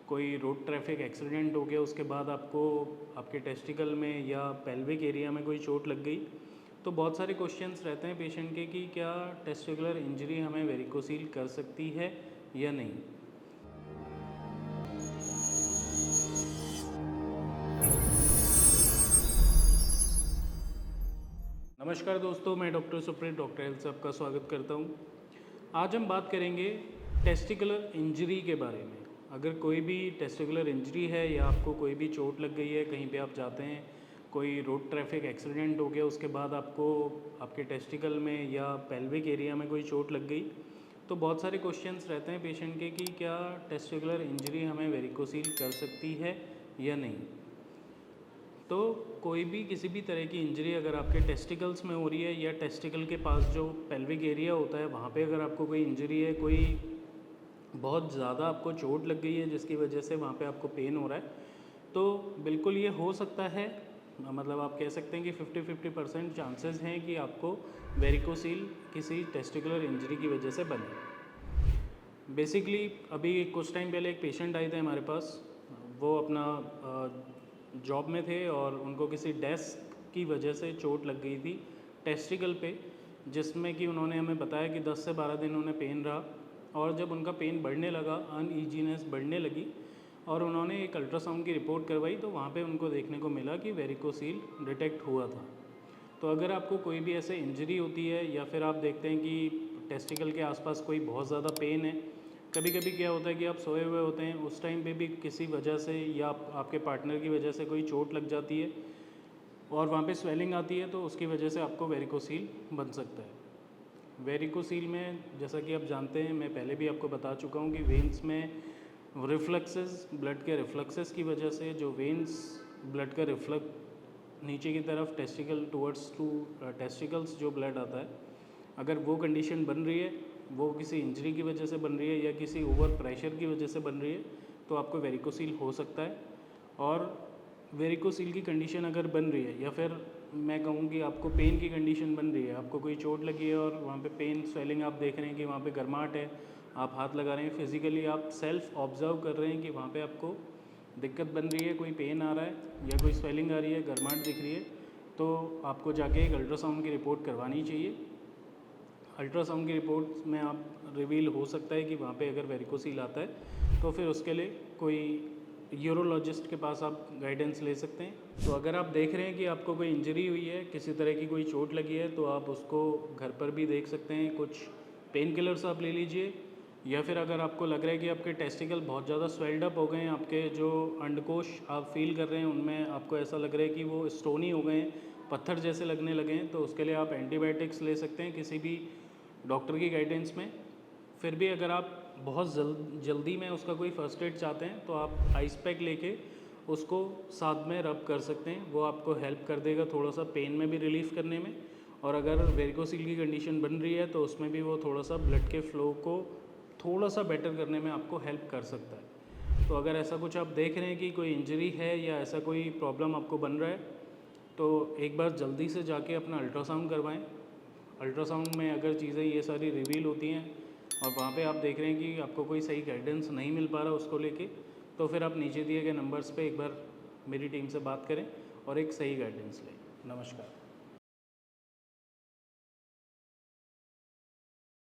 कोई road traffic accident हो गया, उसके बाद आपको आपके टेस्टिकल में या पेल्विक एरिया में कोई चोट लग गई, तो बहुत सारे क्वेश्चंस रहते हैं पेशेंट के कि क्या टेस्टिकुलर इंजरी हमें वेरिकोसील कर सकती है या नहीं। नमस्कार दोस्तों, मैं डॉक्टर सुप्रीत डॉक्टर हेल्थ से आपका स्वागत करता हूं। आज हम बात करेंगे टेस्टिकुलर इंजरी के बारे में। अगर कोई भी टेस्टिकुलर इंजरी है या आपको कोई भी चोट लग गई है, कहीं पे आप जाते हैं, कोई रोड ट्रैफिक एक्सीडेंट हो गया, उसके बाद आपको आपके टेस्टिकल में या पेल्विक एरिया में कोई चोट लग गई, तो बहुत सारे क्वेश्चंस रहते हैं पेशेंट के कि क्या टेस्टिकुलर इंजरी हमें वेरिकोसील कर सकती है या नहीं। तो कोई भी किसी भी तरह की इंजरी अगर आपके टेस्टिकल्स में हो रही है या टेस्टिकल के पास जो पेल्विक एरिया होता है वहाँ पे अगर आपको कोई इंजरी है, कोई बहुत ज़्यादा आपको चोट लग गई है जिसकी वजह से वहाँ पे आपको पेन हो रहा है, तो बिल्कुल ये हो सकता है। मतलब आप कह सकते हैं कि 50-50% चांसेस हैं कि आपको वेरिकोसील किसी टेस्टिकुलर इंजरी की वजह से बने। बेसिकली अभी कुछ टाइम पहले एक पेशेंट आए थे हमारे पास। वो अपना जॉब में थे और उनको किसी डेस्क की वजह से चोट लग गई थी टेस्टिकल पे, जिसमें कि उन्होंने हमें बताया कि 10 से 12 दिन उन्हें पेन रहा। और जब उनका पेन बढ़ने लगा, अनईजीनेस बढ़ने लगी और उन्होंने एक अल्ट्रासाउंड की रिपोर्ट करवाई, तो वहाँ पे उनको देखने को मिला कि वेरिकोसील डिटेक्ट हुआ था। तो अगर आपको कोई भी ऐसे इंजरी होती है या फिर आप देखते हैं कि टेस्टिकल के आसपास कोई बहुत ज़्यादा पेन है, कभी कभी क्या होता है कि आप सोए हुए होते हैं, उस टाइम पे भी किसी वजह से या आपके पार्टनर की वजह से कोई चोट लग जाती है और वहाँ पे स्वेलिंग आती है, तो उसकी वजह से आपको वेरिकोसील बन सकता है। वेरिकोसील में जैसा कि आप जानते हैं, मैं पहले भी आपको बता चुका हूँ कि वेन्स में रिफ्लक्सेस, ब्लड के रिफ्लक्सेस की वजह से जो वेन्स ब्लड का रिफ्लक्स नीचे की तरफ टेस्टिकल टूवर्ड्स टू टेस्टिकल्स जो ब्लड आता है, अगर वो कंडीशन बन रही है, वो किसी इंजरी की वजह से बन रही है या किसी ओवर प्रेशर की वजह से बन रही है, तो आपको वेरिकोसील हो सकता है। और वेरिकोसील की कंडीशन अगर बन रही है या फिर मैं कहूँ कि आपको पेन की कंडीशन बन रही है, आपको कोई चोट लगी है और वहाँ पे पेन स्वेलिंग आप देख रहे हैं कि वहाँ पे गर्माहट है, आप हाथ लगा रहे हैं, फिजिकली आप सेल्फ ऑब्जर्व कर रहे हैं कि वहाँ पे आपको दिक्कत बन रही है, कोई पेन आ रहा है या कोई स्वेलिंग आ रही है, गर्माहट दिख रही है, तो आपको जाके एक अल्ट्रासाउंड की रिपोर्ट करवानी चाहिए। अल्ट्रासाउंड की रिपोर्ट में आप रिवील हो सकता है कि वहाँ पे अगर वेरिकोसील आता है, तो फिर उसके लिए कोई यूरोलॉजिस्ट के पास आप गाइडेंस ले सकते हैं। तो अगर आप देख रहे हैं कि आपको कोई इंजरी हुई है, किसी तरह की कोई चोट लगी है, तो आप उसको घर पर भी देख सकते हैं। कुछ पेन किलर्स आप ले लीजिए, या फिर अगर आपको लग रहा है कि आपके टेस्टिकल बहुत ज़्यादा स्वेल्ड अप हो गए हैं, आपके जो अंडकोश आप फील कर रहे हैं उनमें आपको ऐसा लग रहा है कि वो स्टोनी हो गए हैं, पत्थर जैसे लगने लगे हैं, तो उसके लिए आप एंटीबायोटिक्स ले सकते हैं किसी भी डॉक्टर की गाइडेंस में। फिर भी अगर आप बहुत जल्दी में उसका कोई फ़र्स्ट एड चाहते हैं, तो आप आइस पैक लेके उसको साथ में रब कर सकते हैं, वो आपको हेल्प कर देगा थोड़ा सा पेन में भी रिलीफ़ करने में। और अगर वेरिकोसील की कंडीशन बन रही है, तो उसमें भी वो थोड़ा सा ब्लड के फ़्लो को थोड़ा सा बेटर करने में आपको हेल्प कर सकता है। तो अगर ऐसा कुछ आप देख रहे हैं कि कोई इंजरी है या ऐसा कोई प्रॉब्लम आपको बन रहा है, तो एक बार जल्दी से जाके अपना अल्ट्रासाउंड करवाएं। अल्ट्रासाउंड में अगर चीज़ें ये सारी रिवील होती हैं और वहाँ पे आप देख रहे हैं कि आपको कोई सही गाइडेंस नहीं मिल पा रहा उसको लेके, तो फिर आप नीचे दिए गए नंबर्स पे एक बार मेरी टीम से बात करें और एक सही गाइडेंस लें। नमस्कार।